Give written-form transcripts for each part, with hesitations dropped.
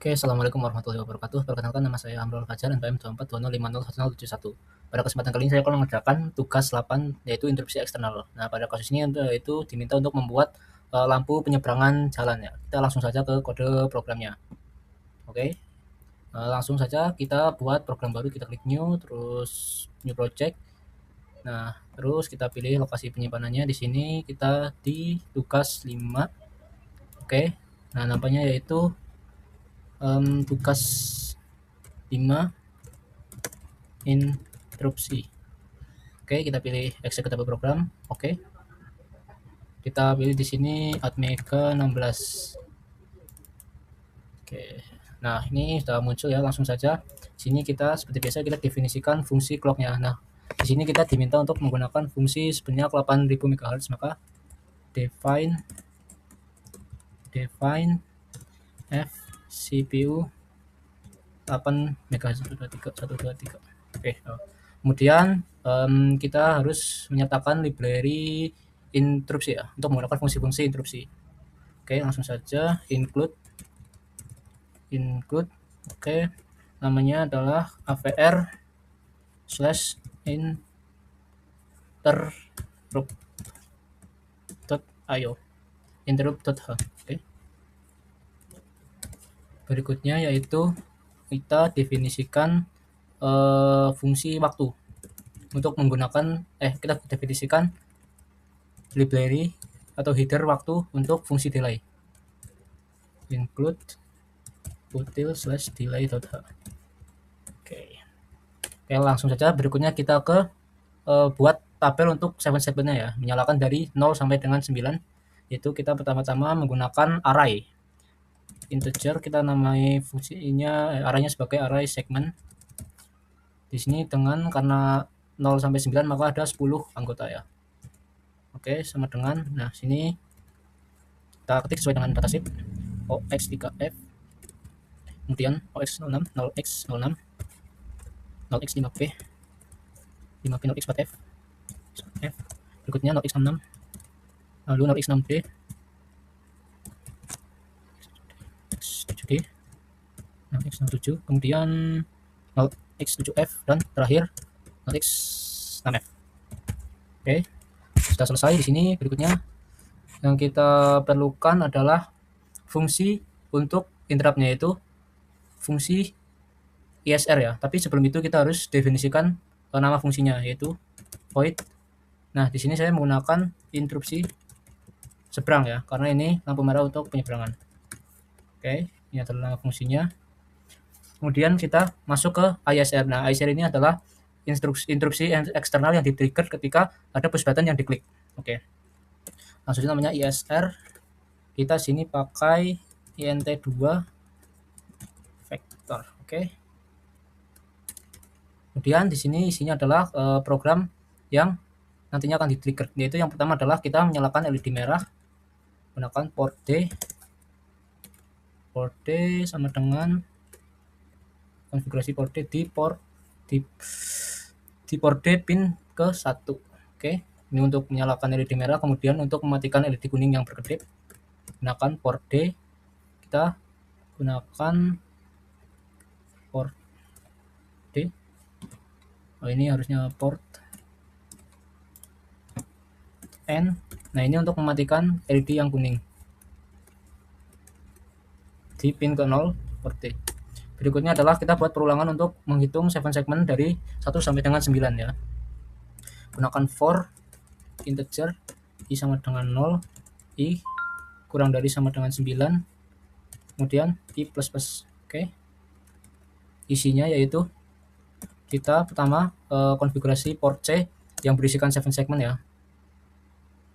Oke, Assalamualaikum warahmatullahi wabarakatuh. Perkenalkan nama saya Amrul Fajar, NPM 2420501071. Pada kesempatan kali ini saya akan mengerjakan tugas 8, yaitu interupsi eksternal. Nah, pada kasus ini itu diminta untuk membuat lampu penyeberangan jalan ya. Kita langsung saja ke kode programnya. Oke, langsung saja kita buat program baru, kita klik new, terus new project. Nah, terus kita pilih lokasi penyimpanannya. Di sini kita di tugas 5. Oke, nah namanya yaitu tugas 5 interupsi. Oke, kita pilih executable program. Oke. Kita pilih di sini Atmega 16. Oke. Nah, ini sudah muncul ya, langsung saja. Sini kita seperti biasa kita definisikan fungsi clocknya. Nah, di sini kita diminta untuk menggunakan fungsi sebanyak 8000 MHz, maka define f CPU 8 MHz 123. Oke. Kemudian kita harus menyatakan library interupsi ya, untuk menggunakan fungsi-fungsi interupsi. Oke, langsung saja include. Oke, namanya adalah avr/interrupt.io interrupt.h. Oke. Berikutnya yaitu kita definisikan fungsi waktu untuk menggunakan kita definisikan library atau header waktu untuk fungsi delay. Include util/delay.h. Oke, langsung saja berikutnya kita ke buat tabel untuk 7 segmennya ya, menyalakan dari 0 sampai dengan 9. Itu kita pertama-tama menggunakan array integer, kita namai fungsinya arraynya sebagai array segment. Di sini karena 0 sampai 9 maka ada 10 anggota ya. Oke, sama dengan, nah sini kita ketik sesuai dengan datasheet OX3F, kemudian OX06, 0X06, 0X5P, 5P 0X4F, berikutnya 0X66, lalu 0X6D, X7D, 0X67, kemudian 0X7F, dan terakhir 0X6F. Oke, sudah selesai. Di sini berikutnya yang kita perlukan adalah fungsi untuk interruptnya, yaitu fungsi ISR ya. Tapi sebelum itu kita harus definisikan nama fungsinya, yaitu void. Nah, di sini saya menggunakan interupsi seberang ya, karena ini lampu merah untuk penyeberangan. Oke, ini adalah nama fungsinya. Kemudian kita masuk ke ISR. Nah, ISR ini adalah interupsi eksternal yang di-trigger ketika ada push button yang diklik. Oke. Langsung namanya ISR. Kita sini pakai int2 vector. Oke. Kemudian di sini isinya adalah program yang nantinya akan di-trigger. Yaitu yang pertama adalah kita menyalakan LED merah menggunakan port D. Port D sama dengan konfigurasi port D di port D pin ke 1. Oke, ini untuk menyalakan LED merah. Kemudian untuk mematikan LED kuning yang berkedip gunakan port D. Kita gunakan port D. Oh, ini harusnya port N. Nah, ini untuk mematikan LED yang kuning di pin ke 0 port D. Berikutnya adalah kita buat perulangan untuk menghitung 7 segmen dari 1 sampai dengan 9 ya. Gunakan for integer i sama dengan 0, i kurang dari sama dengan 9, kemudian i plus plus. Oke. Isinya yaitu kita pertama konfigurasi port C yang berisikan 7 segmen ya.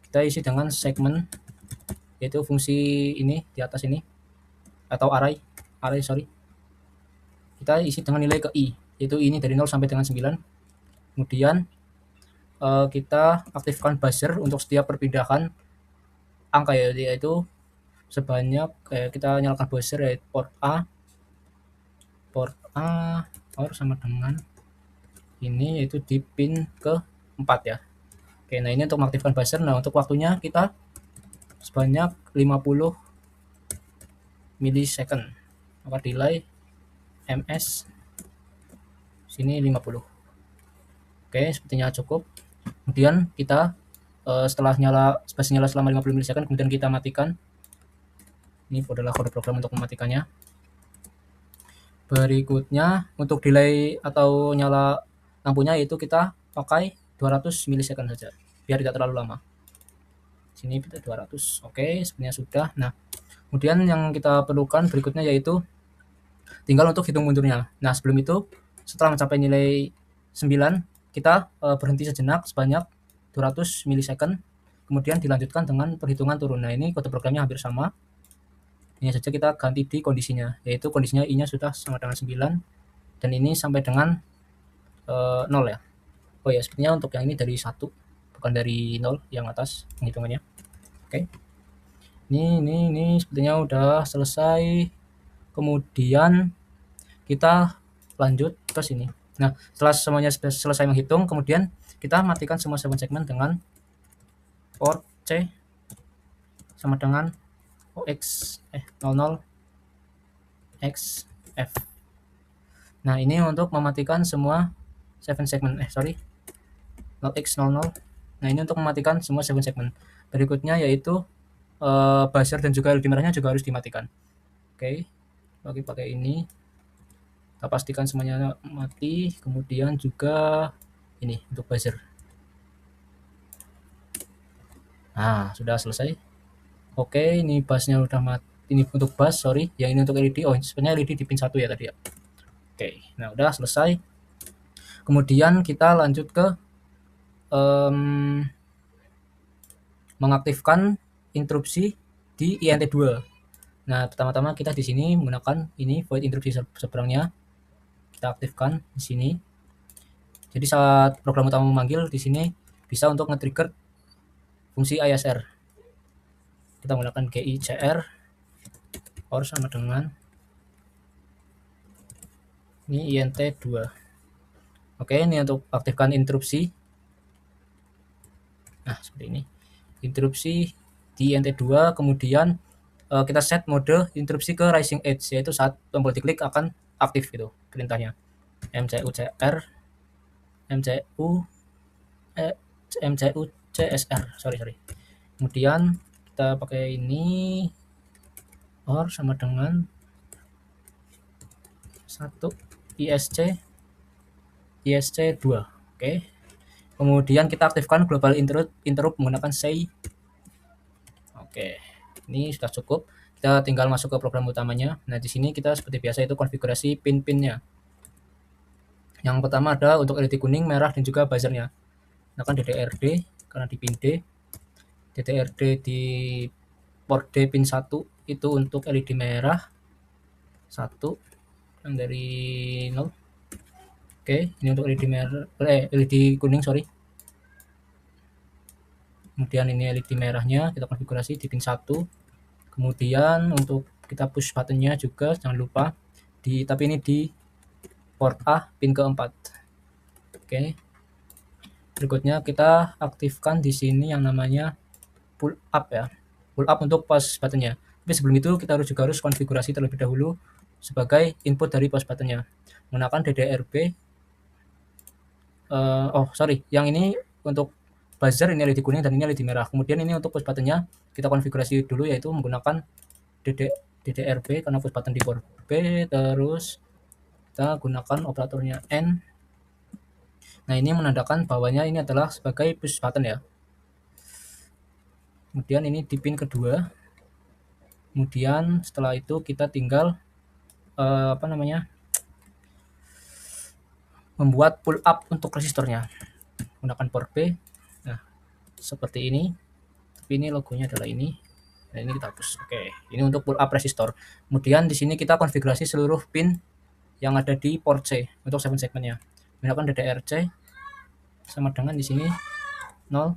Kita isi dengan segmen, yaitu fungsi ini di atas ini, atau array sorry. Kita isi dengan nilai ke i, yaitu ini dari 0 sampai dengan 9. Kemudian kita aktifkan buzzer untuk setiap perpindahan angka ya, yaitu sebanyak kita nyalakan buzzer yaitu port A or sama dengan ini, yaitu di pin ke 4 ya. Oke, nah ini untuk mengaktifkan buzzer. Nah, untuk waktunya kita sebanyak 50 milisecond. maka delay ms sini 50. Oke, sepertinya cukup. Kemudian kita setelah spasi nyala selama 50 milisekund, kemudian kita matikan. Ini adalah kode program untuk mematikannya. Berikutnya untuk delay atau nyala lampunya, yaitu kita pakai 200 milisekund saja biar tidak terlalu lama. Sini kita 200. Oke, sebenarnya sudah. Nah, kemudian yang kita perlukan berikutnya yaitu tinggal untuk hitung mundurnya. Nah, sebelum itu setelah mencapai nilai 9, kita berhenti sejenak sebanyak 200 milisekund, kemudian dilanjutkan dengan perhitungan turun. Nah, ini kode programnya hampir sama. Ini saja kita ganti di kondisinya, yaitu kondisinya i-nya sudah sama dengan 9 dan ini sampai dengan 0 ya. Oh ya, sepertinya untuk yang ini dari 1 bukan dari 0 yang atas penghitungannya. Oke. Ini sepertinya udah selesai. Kemudian kita lanjut ke sini. Nah, setelah semuanya selesai menghitung, kemudian kita matikan semua 7 segmen dengan port C sama dengan OX 00 XF. Nah, ini untuk mematikan semua 7 segmen 0x00. Nah, ini untuk mematikan semua 7 segmen. Berikutnya yaitu buzzer dan juga LED merahnya juga harus dimatikan. Oke, pakai ini. Kita pastikan semuanya mati. Kemudian juga ini untuk buzzer. Nah, sudah selesai. Oke, ini busnya udah mati. Ini untuk bus, sorry. Yang ini untuk LED. Oh, sebenarnya LED di pin 1 ya tadi ya. Oke, nah udah selesai. Kemudian kita lanjut ke mengaktifkan interupsi di INT2. Nah, pertama-tama kita di sini menggunakan ini void interupsi seberangnya. Kita aktifkan di sini. Jadi saat program utama memanggil di sini bisa untuk nge-trigger fungsi ISR. Kita menggunakan GICR or sama dengan ini INT2. Oke, ini untuk aktifkan interupsi. Nah, seperti ini. Interupsi di INT2, kemudian kita set mode interupsi ke rising edge, yaitu saat tombol diklik akan aktif gitu perintahnya. MCUCR MCUCSR sorry. Kemudian kita pakai ini or sama dengan 1 ISC 2. Oke. Kemudian kita aktifkan global interrupt menggunakan say. Oke. Ini sudah cukup. Kita tinggal masuk ke program utamanya. Nah, di sini kita seperti biasa itu konfigurasi pin-pinnya. Yang pertama ada untuk LED kuning, merah, dan juga buzzernya. Gunakan DDRD karena di pin D. DDRD di port D pin 1 itu untuk LED merah 1 yang dari 0. Oke, ini untuk LED merah, LED kuning sorry. Kemudian ini LED merahnya kita konfigurasi di pin 1. Kemudian untuk kita push buttonnya juga jangan lupa tapi ini di port A pin keempat. Oke. Berikutnya kita aktifkan di sini yang namanya pull up ya. Pull up untuk push buttonnya. Tapi sebelum itu kita harus konfigurasi terlebih dahulu sebagai input dari push buttonnya. Menggunakan DDRB. Yang ini untuk buzzer ini LED kuning dan ini LED merah. Kemudian ini untuk push buttonnya kita konfigurasi dulu yaitu menggunakan DDRB karena push button di port B, terus kita gunakan operatornya N. Nah, ini menandakan bahwanya ini adalah sebagai push button ya. Kemudian ini di pin kedua. Kemudian setelah itu kita tinggal membuat pull up untuk resistornya. Gunakan port B. Nah, seperti ini. Tapi ini logonya adalah ini. Nah, ini kita hapus. Oke, ini untuk pull up resistor. Kemudian di sini kita konfigurasi seluruh pin yang ada di port C untuk 7 segmennya. Gunakan DDRC sama dengan di sini 0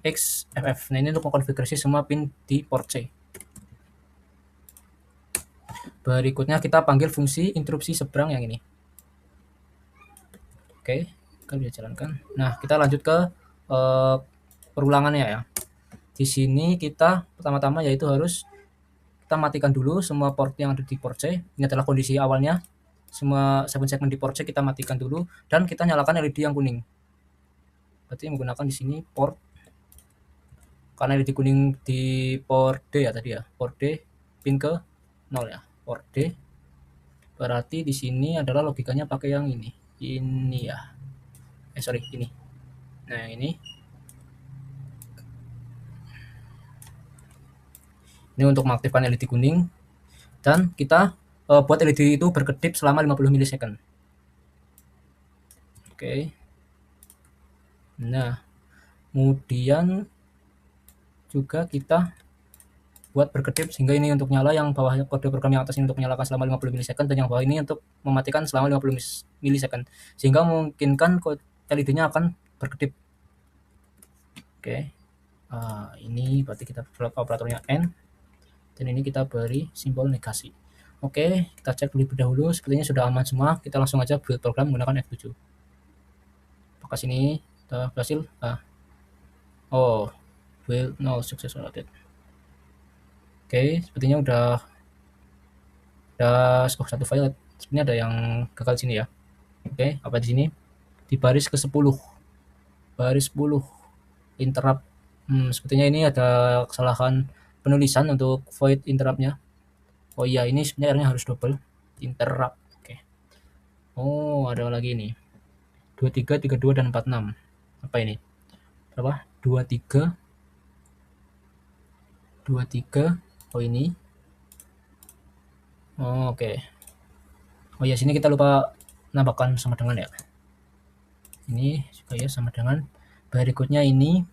XFF. Nah, ini untuk mengkonfigurasi semua pin di port C. Berikutnya kita panggil fungsi interupsi seberang yang ini. Oke, kita bisa jalankan. Nah, kita lanjut ke perulangannya ya. Di sini kita pertama-tama yaitu harus kita matikan dulu semua port yang ada di port C. Ini adalah kondisi awalnya. Semua 7 segmen di port C kita matikan dulu dan kita nyalakan LED yang kuning. Berarti menggunakan di sini port, karena LED kuning di port D ya tadi ya. Port D pin ke 0 ya. Port D. Berarti di sini adalah logikanya pakai yang ini. Ini ya. Sorry, ini. Nah, yang ini. Ini untuk mengaktifkan LED kuning dan kita buat LED itu berkedip selama 50 milisecond. Oke. Nah, kemudian juga kita buat berkedip sehingga ini untuk nyala, yang bawah kode program yang atas ini untuk menyalakan selama 50 milisecond dan yang bawah ini untuk mematikan selama 50 milisecond sehingga memungkinkan LED-nya akan berkedip. Oke. Ini berarti kita buat operatornya N dan ini kita beri simbol negasi. Oke, kita cek terlebih dahulu, sepertinya sudah aman semua. Kita langsung aja build program menggunakan F7. Apakah sini kita berhasil? Oh, build no success related. Oke, sepertinya udah satu file. Sebenarnya ada yang gagal di sini ya. Oke, apa di sini? Di baris ke-10. Baris 10 interrupt. Sepertinya ini ada kesalahan penulisan untuk void interruptnya. Oh iya, ini sebenarnya harus double interrupt. Oke. Oh, ada lagi nih. 23, 32 dan 46. Apa ini? Berapa? 23. Oh, ini. Oh, oke. Oh ya, sini kita lupa nambahkan sama dengan ya. Ini supaya sama dengan berikutnya ini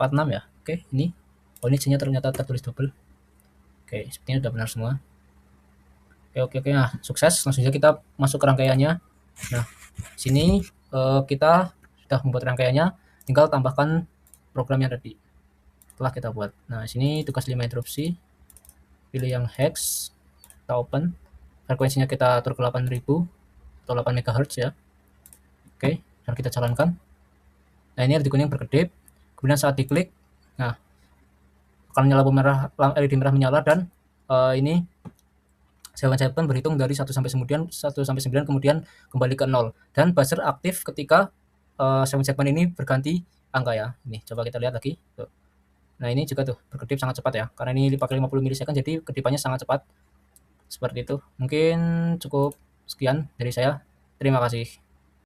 46 ya. Oke, ini. Oh, ini C-nya ternyata tertulis double. Oke, sepertinya sudah benar semua. Oke. Nah, sukses. Langsung saja kita masuk ke rangkaiannya. Nah, sini kita sudah membuat rangkaiannya. Tinggal tambahkan program yang tadi telah kita buat. Nah, sini tugas 5 interupsi. Pilih yang hex. Kita open. Frekuensinya kita atur ke 8000 atau 8 MHz ya. Oke, dan kita jalankan. Nah, ini LED kuning berkedip. Kemudian saat diklik, nah akan menyala merah, LED merah menyala dan ini 7 berhitung dari 1 sampai 9 kemudian kembali ke 0 dan buzzer aktif ketika 7 ini berganti angka ya. Ini coba kita lihat lagi. Tuh. Nah, ini juga tuh berkedip sangat cepat ya. Karena ini dipakai 50 milisecond jadi kedipannya sangat cepat. Seperti itu. Mungkin cukup sekian dari saya. Terima kasih.